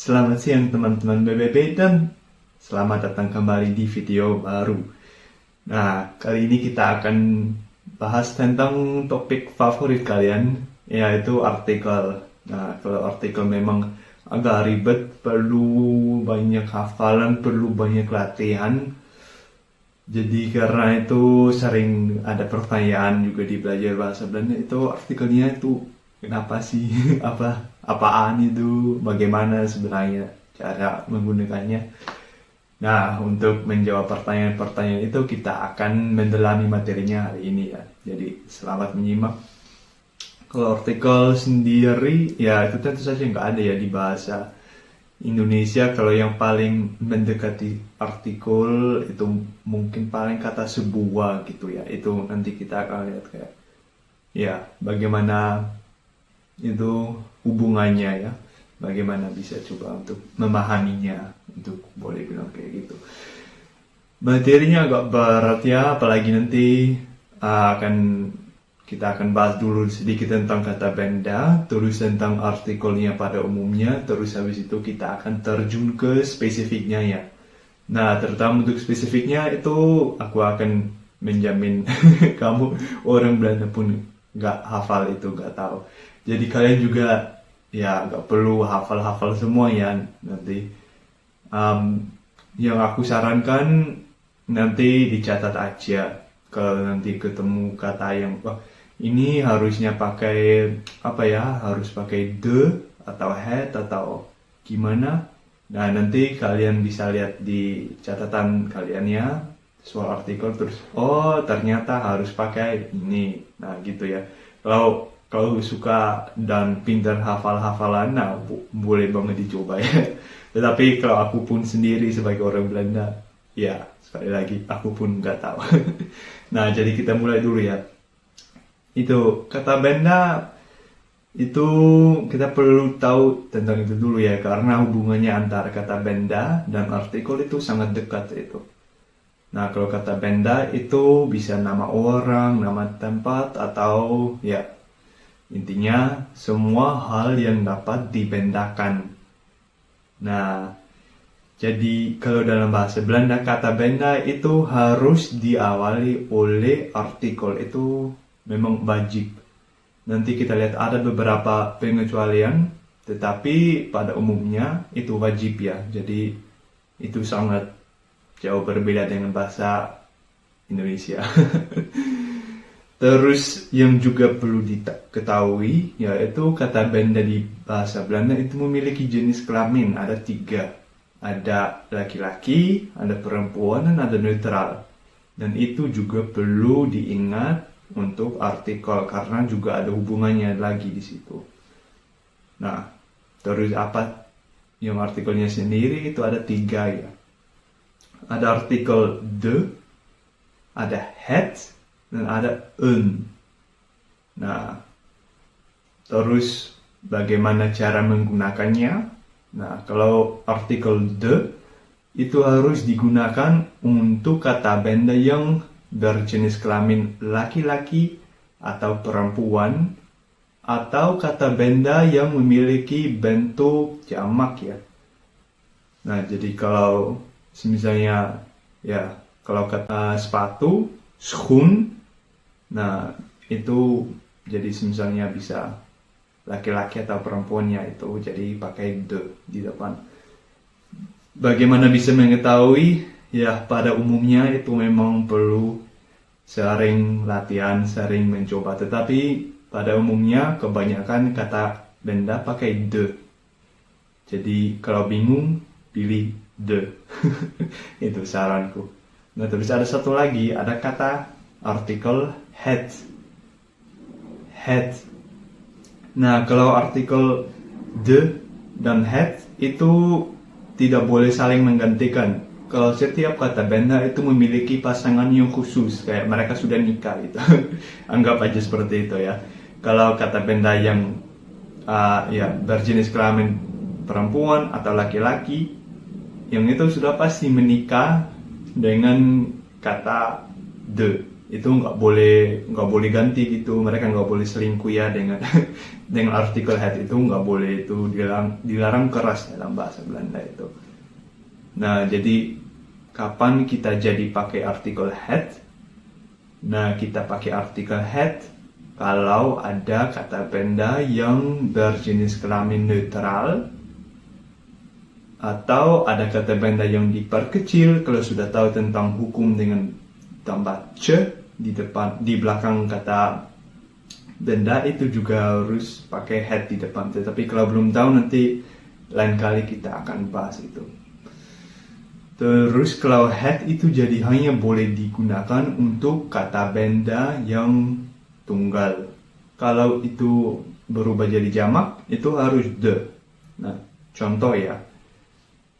Selamat siang teman-teman BBB dan selamat datang kembali di video baru. Nah, kali ini kita akan bahas tentang topik favorit kalian, yaitu artikel. Nah, kalau artikel memang agak ribet, perlu banyak hafalan, perlu banyak latihan. Jadi karena itu sering ada pertanyaan juga di belajar bahasa Belanda, itu artikelnya itu kenapa sih, apaan itu, bagaimana sebenarnya cara menggunakannya. Nah, untuk menjawab pertanyaan-pertanyaan itu kita akan mendalami materinya hari ini ya. Jadi selamat menyimak. Kalau artikel sendiri ya itu tentu saja nggak ada ya di bahasa Indonesia. Kalau yang paling mendekati artikel itu mungkin paling kata sebuah gitu ya. Itu nanti kita akan lihat kayak ya bagaimana itu hubungannya ya. Bagaimana bisa coba untuk memahaminya, untuk boleh bilang kayak gitu. Materinya agak berat ya, apalagi nanti kita akan bahas dulu sedikit tentang kata benda, terus tentang artikelnya pada umumnya, terus habis itu kita akan terjun ke spesifiknya ya. Nah, terutama untuk spesifiknya itu aku akan menjamin kamu orang Belanda pun nggak hafal itu, nggak tahu. Jadi kalian juga ya nggak perlu hafal-hafal semua ya nanti. Yang aku sarankan nanti dicatat aja kalau nanti ketemu kata yang ini harusnya pakai apa ya, harus pakai the atau had atau gimana. Nah, nanti kalian bisa lihat di catatan kalian ya soal artikel, terus oh ternyata harus pakai ini. Nah, gitu ya. Kalau suka dan pintar hafal-hafalan, nah boleh banget dicoba ya. Tetapi kalau aku pun sendiri sebagai orang Belanda, ya sekali lagi aku pun nggak tahu. Nah, jadi kita mulai dulu ya. Itu kata benda itu kita perlu tahu tentang itu dulu ya, karena hubungannya antara kata benda dan artikel itu sangat dekat itu. Nah, kalau kata benda itu bisa nama orang, nama tempat, atau ya intinya semua hal yang dapat dibendakan. Nah, jadi kalau dalam bahasa Belanda kata benda itu harus diawali oleh artikel, itu memang wajib. Nanti kita lihat ada beberapa pengecualian, tetapi pada umumnya itu wajib ya. Jadi itu sangat jauh berbeda dengan bahasa Indonesia. Terus yang juga perlu diketahui yaitu kata benda di bahasa Belanda itu memiliki jenis kelamin, ada 3. Ada laki-laki, ada perempuan, dan ada netral. Dan itu juga perlu diingat untuk artikel karena juga ada hubungannya lagi di situ. Nah, terus apa yang artikelnya sendiri itu ada 3 ya. Ada artikel the, ada had, dan ada un. Nah, terus bagaimana cara menggunakannya? Nah, kalau artikel the itu harus digunakan untuk kata benda yang berjenis kelamin laki-laki atau perempuan, atau kata benda yang memiliki bentuk jamak ya. Nah, jadi kalau misalnya ya, kalau kata sepatu schoen, nah itu jadi misalnya bisa laki-laki atau perempuannya itu jadi pakai the di depan. Bagaimana bisa mengetahui? Ya, pada umumnya itu memang perlu sering latihan, sering mencoba. Tetapi pada umumnya kebanyakan kata benda pakai the. Jadi kalau bingung, pilih the. Itu saranku. Nah, terus ada satu lagi, ada kata artikel had. Had. Nah, kalau artikel the dan had itu tidak boleh saling menggantikan. Kalau setiap kata benda itu memiliki pasangan yang khusus, kayak mereka sudah nikah gitu. Anggap aja seperti itu ya. Kalau kata benda yang ya berjenis kelamin perempuan atau laki-laki, yang itu sudah pasti menikah dengan kata the. itu nggak boleh ganti gitu. Mereka nggak boleh selingkuh ya dengan dengan artikel het itu nggak boleh, itu dilarang keras dalam bahasa Belanda itu. Nah, jadi kapan kita jadi pakai artikel het? Nah, kita pakai artikel het kalau ada kata benda yang berjenis kelamin netral, atau ada kata benda yang diperkecil. Kalau sudah tahu tentang hukum dengan tambah c di belakang kata benda, itu juga harus pakai het di depan. Tetapi kalau belum tahu, nanti lain kali kita akan bahas itu. Terus kalau het itu jadi hanya boleh digunakan untuk kata benda yang tunggal. Kalau itu berubah jadi jamak, itu harus de. Nah, contoh ya.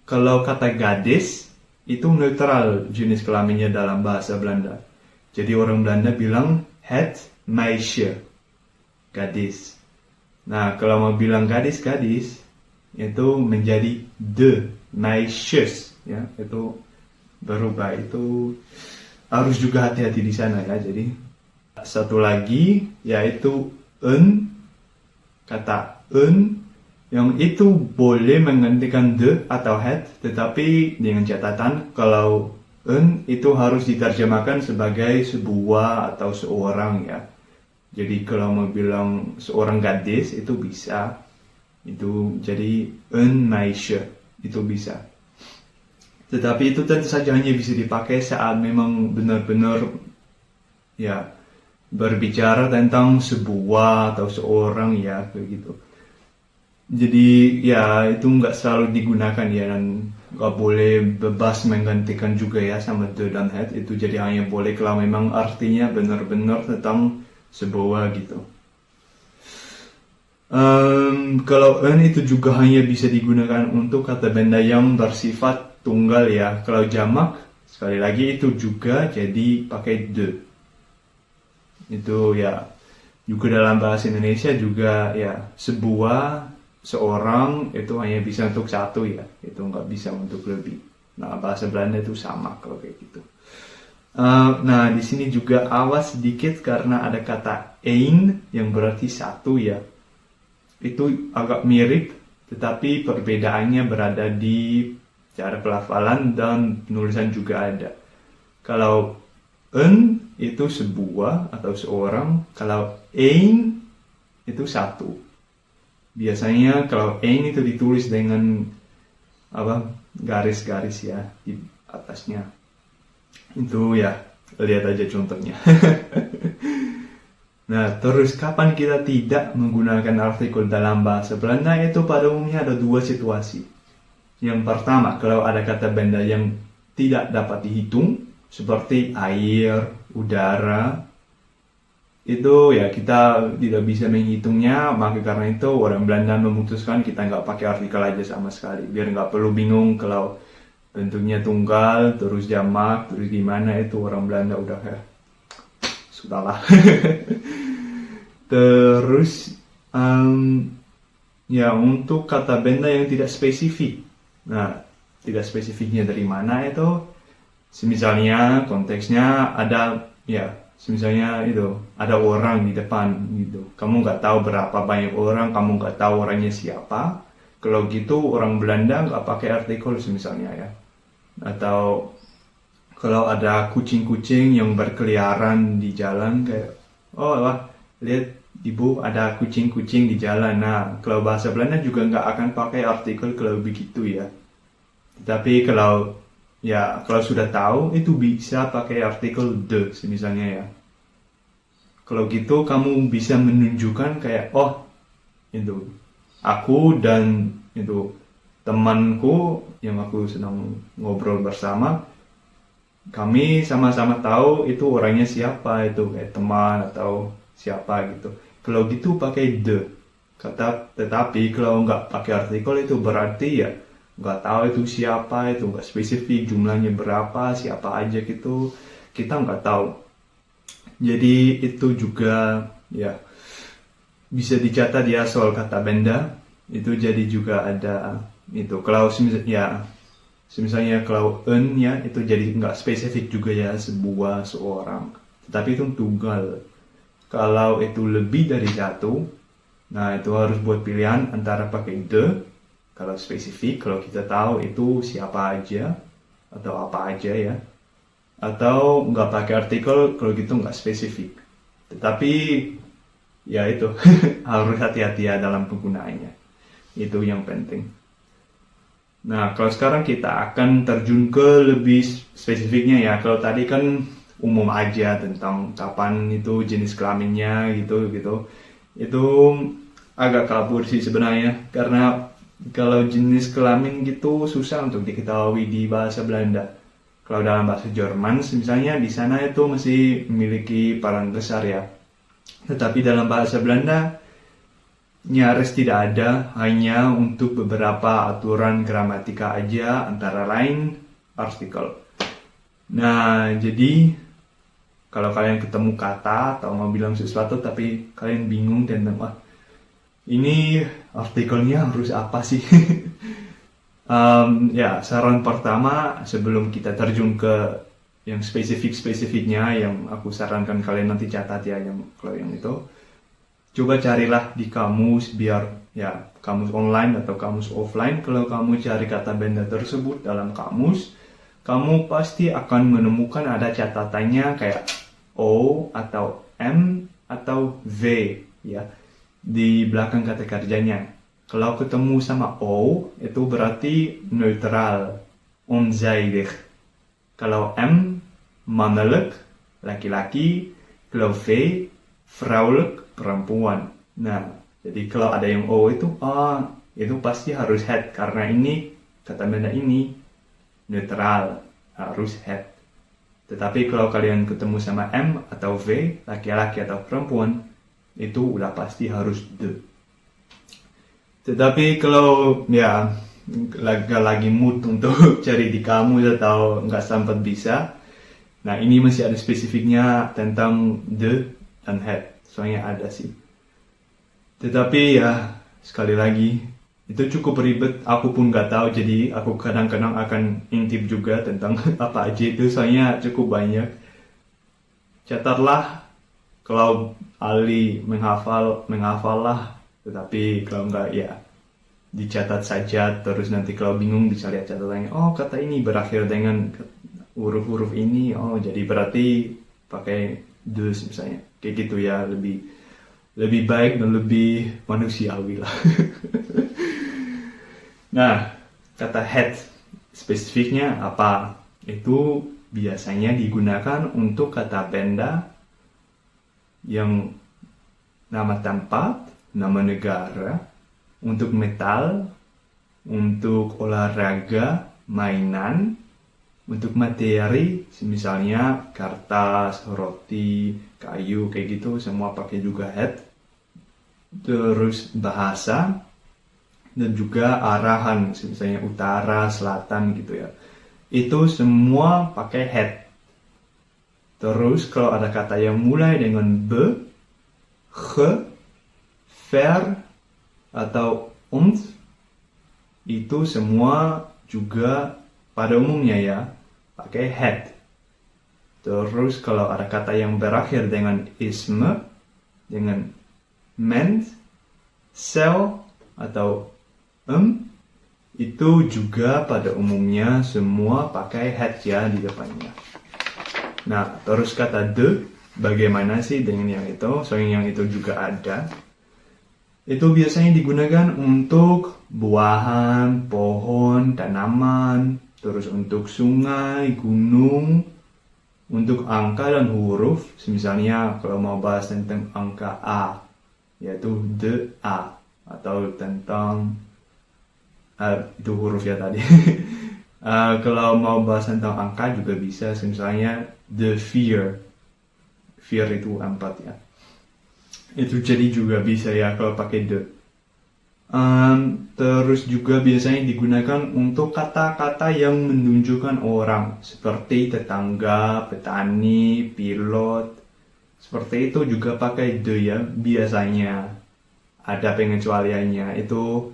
Kalau kata gadis, itu netral jenis kelaminnya dalam bahasa Belanda. Jadi orang Belanda bilang het meisje, gadis. Nah, kalau mau bilang gadis-gadis, itu menjadi de meisjes. Ya, itu berubah. Itu harus juga hati-hati di sana ya. Jadi satu lagi yaitu kata yang itu boleh menggantikan de atau het, tetapi dengan catatan kalau itu harus diterjemahkan sebagai sebuah atau seorang ya. Jadi kalau mau bilang seorang gadis itu bisa, itu jadi een meisje, itu bisa. Tetapi itu tentu saja hanya bisa dipakai saat memang benar-benar ya berbicara tentang sebuah atau seorang ya, begitu. Jadi ya itu nggak selalu digunakan ya, dan nggak boleh bebas menggantikan juga ya sama the dan het. Itu jadi hanya boleh kalau memang artinya benar-benar tentang sebuah gitu. Kalau itu juga hanya bisa digunakan untuk kata benda yang bersifat tunggal ya. Kalau jamak, sekali lagi itu juga jadi pakai de. Itu ya juga dalam bahasa Indonesia juga ya, sebuah, seorang itu hanya bisa untuk satu ya, itu nggak bisa untuk lebih. Nah, bahasa Belanda itu sama kalau kayak gitu. Nah, di sini juga awas sedikit karena ada kata een yang berarti satu ya. Itu agak mirip, tetapi perbedaannya berada di cara pelafalan dan penulisan juga ada. Kalau itu sebuah atau seorang, kalau een itu satu. Biasanya kalau een itu ditulis dengan garis-garis ya di atasnya. Itu ya, lihat aja contohnya. Nah, terus kapan kita tidak menggunakan artikel dalam bahasa Belanda? Itu pada umumnya ada dua situasi. Yang pertama, kalau ada kata benda yang tidak dapat dihitung, seperti air, udara, itu ya kita tidak bisa menghitungnya. Maka karena itu orang Belanda memutuskan kita nggak pakai artikel aja sama sekali, biar nggak perlu bingung kalau bentuknya tunggal, terus jamak, terus gimana. Itu orang Belanda udah ya, sudahlah. Terus ya untuk kata benda yang tidak spesifik. Nah, tidak spesifiknya dari mana itu? Misalnya konteksnya ada ya, misalnya itu ada orang di depan gitu. Kamu nggak tahu berapa banyak orang, kamu nggak tahu orangnya siapa. Kalau gitu orang Belanda nggak pakai artikel misalnya ya. Atau kalau ada kucing-kucing yang berkeliaran di jalan kayak, oh wah, lihat ibu ada kucing-kucing di jalan. Nah, kalau bahasa Belanda juga nggak akan pakai artikel kalau begitu ya. Tapi kalau sudah tahu, itu bisa pakai artikel de misalnya ya. Kalau gitu kamu bisa menunjukkan kayak, oh itu aku dan itu temanku yang aku sedang ngobrol bersama, kami sama-sama tahu itu orangnya siapa, itu kayak teman atau siapa gitu. Kalau gitu pakai de. Tetapi kalau nggak pakai artikel itu berarti ya nggak tahu itu siapa, itu nggak spesifik jumlahnya berapa, siapa aja gitu, kita nggak tahu. Jadi itu juga ya bisa dicatat ya soal kata benda. Itu jadi juga ada itu. Kalau misalnya kalau ya itu jadi nggak spesifik juga ya, sebuah, seorang. tetapi itu tunggal. Kalau itu lebih dari satu, nah itu harus buat pilihan antara pakai the, kalau spesifik, kalau kita tahu itu siapa aja, atau apa aja ya. Atau nggak pakai artikel, kalau gitu nggak spesifik. Tetapi, ya itu, harus hati-hati ya dalam penggunaannya. Itu yang penting. Nah, kalau sekarang kita akan terjun ke lebih spesifiknya ya. Kalau tadi kan umum aja tentang kapan itu jenis kelaminnya gitu. Itu agak kabur sih sebenarnya, karena kalau jenis kelamin gitu susah untuk diketahui di bahasa Belanda. Kalau dalam bahasa Jerman misalnya, di sana itu masih memiliki peran besar ya. Tetapi dalam bahasa Belanda nyaris tidak ada, hanya untuk beberapa aturan gramatika aja, antara lain artikel. Nah, jadi kalau kalian ketemu kata atau mau bilang sesuatu tapi kalian bingung tentang wah, ini artikelnya harus apa sih? Ya, saran pertama sebelum kita terjun ke yang spesifik-spesifiknya, yang aku sarankan kalian nanti catat ya, yang kalau yang itu, coba carilah di kamus, biar ya kamus online atau kamus offline. Kalau kamu cari kata benda tersebut dalam kamus, kamu pasti akan menemukan ada catatannya kayak O atau M atau V ya di belakang kata kerjanya. Kalau ketemu sama O, itu berarti neutral, onzijdig. Kalau M, mannelijk, laki-laki. Kalau V, vrouwelijk, perempuan. Nah, jadi kalau ada yang O itu, itu pasti harus het, karena ini, kata benda ini, neutral, harus het. Tetapi kalau kalian ketemu sama M atau V, laki-laki atau perempuan, itu udah pasti harus de. Tetapi kalau ya lagi mood untuk cari di kamus atau nggak sempat bisa, nah ini masih ada spesifiknya tentang the dan het, soalnya ada sih. Tetapi ya sekali lagi itu cukup ribet, aku pun nggak tahu, jadi aku kadang-kadang akan intip juga tentang apa aja itu, soalnya cukup banyak. Catatlah, kalau ahli menghafal lah. Tetapi kalau enggak ya dicatat saja, terus nanti kalau bingung bisa lihat catatannya. Oh, kata ini berakhir dengan huruf-huruf ini. Oh, jadi berarti pakai dus misalnya. Kayak gitu ya, lebih baik dan lebih manusiawi lah. Nah, kata het spesifiknya apa? Itu biasanya digunakan untuk kata benda yang nama tempat, nama negara, untuk metal, untuk olahraga, mainan, untuk materi, misalnya kertas, roti, kayu, kayak gitu, semua pakai juga het. Terus bahasa, dan juga arahan, misalnya utara, selatan gitu ya. Itu semua pakai het. Terus kalau ada kata yang mulai dengan be, ge, ver, atau und, itu semua juga pada umumnya ya pakai het. Terus kalau ada kata yang berakhir dengan isme, dengan ment, sel, atau itu juga pada umumnya semua pakai het ya di depannya. Nah, terus kata de, bagaimana sih dengan yang itu? Soalnya yang itu juga ada. Itu biasanya digunakan untuk buahan, pohon, tanaman, terus untuk sungai, gunung, untuk angka dan huruf. Misalnya kalau mau bahas tentang angka A, yaitu de A, atau tentang itu huruf ya tadi. Kalau mau bahas tentang angka juga bisa, misalnya the fear itu 4 ya. Itu jadi juga bisa ya kalau pakai the. Terus juga biasanya digunakan untuk kata-kata yang menunjukkan orang, seperti tetangga, petani, pilot. Seperti itu juga pakai the ya, biasanya. Ada pengecualiannya, itu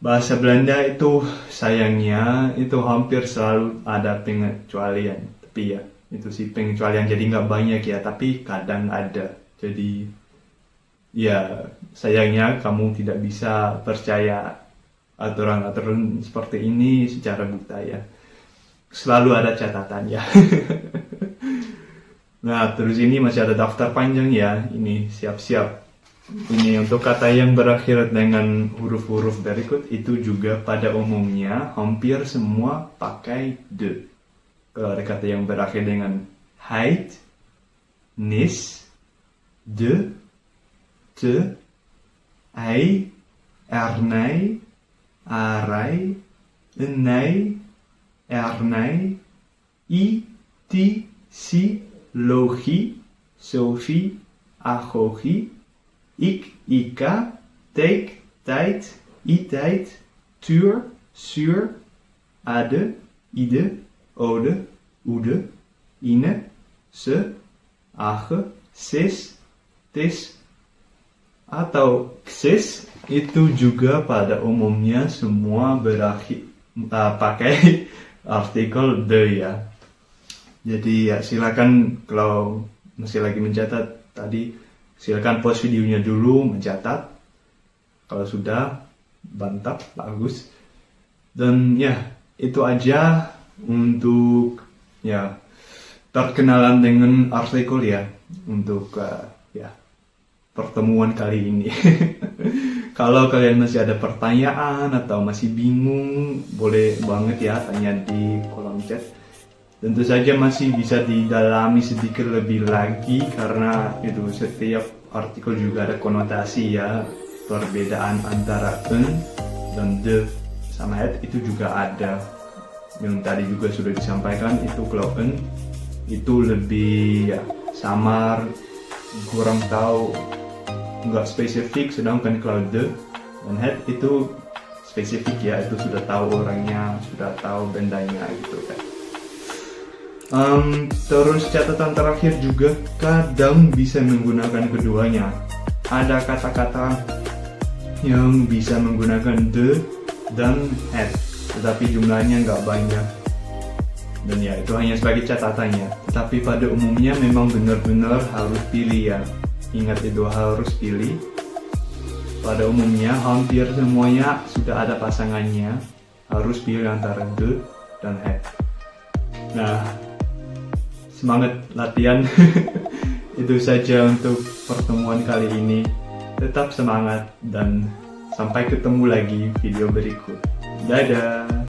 bahasa Belanda itu sayangnya itu hampir selalu ada pengecualian. Tapi ya, Itu sih pengecualian, jadi nggak banyak ya, tapi kadang ada. Jadi ya sayangnya kamu tidak bisa percaya aturan-aturan seperti ini secara buta ya. Selalu ada catatan ya. Nah, terus ini masih ada daftar panjang ya. Ini siap-siap. Ini untuk kata yang berakhir dengan huruf-huruf berikut itu juga pada umumnya hampir semua pakai de. Kalau ada kata yang berakhir dengan heit, nis, de, te, ei, ernei, arai, enei, ernei, i, ti, si, logi, sofi, agogi, ik, ika, teek, tijd, i-tijd, tuur, suur, ade, ide, ode, ude, ine, se, age, sis, tis, atau ksis. Itu juga pada umumnya semua berakhir pakai artikel de ya. Jadi ya silakan kalau masih lagi mencatat tadi, silakan pause videonya dulu, mencatat. Kalau sudah, mantap, bagus. Dan ya itu aja untuk ya perkenalan dengan artikel ya untuk ya pertemuan kali ini. Kalau kalian masih ada pertanyaan atau masih bingung, boleh banget ya tanya di kolom chat. Tentu saja masih bisa didalami sedikit lebih lagi karena itu setiap artikel juga ada konotasi ya, perbedaan antara en dan de sama het itu juga ada. Yang tadi juga sudah disampaikan itu kalau en itu lebih ya samar, kurang tahu, nggak spesifik, sedangkan kalau de dan het itu spesifik ya, itu sudah tahu orangnya, sudah tahu bendanya gitu kan. Terus catatan terakhir juga kadang bisa menggunakan keduanya. Ada kata-kata yang bisa menggunakan de dan het, tetapi jumlahnya nggak banyak. Dan ya itu hanya sebagai catatannya. Tetapi pada umumnya memang benar-benar harus pilih ya. Ingat itu harus pilih. Pada umumnya hampir semuanya sudah ada pasangannya. Harus pilih antara de dan het. Nah, semangat latihan. Itu saja untuk pertemuan kali ini. Tetap semangat dan sampai ketemu lagi video berikut. Dadah.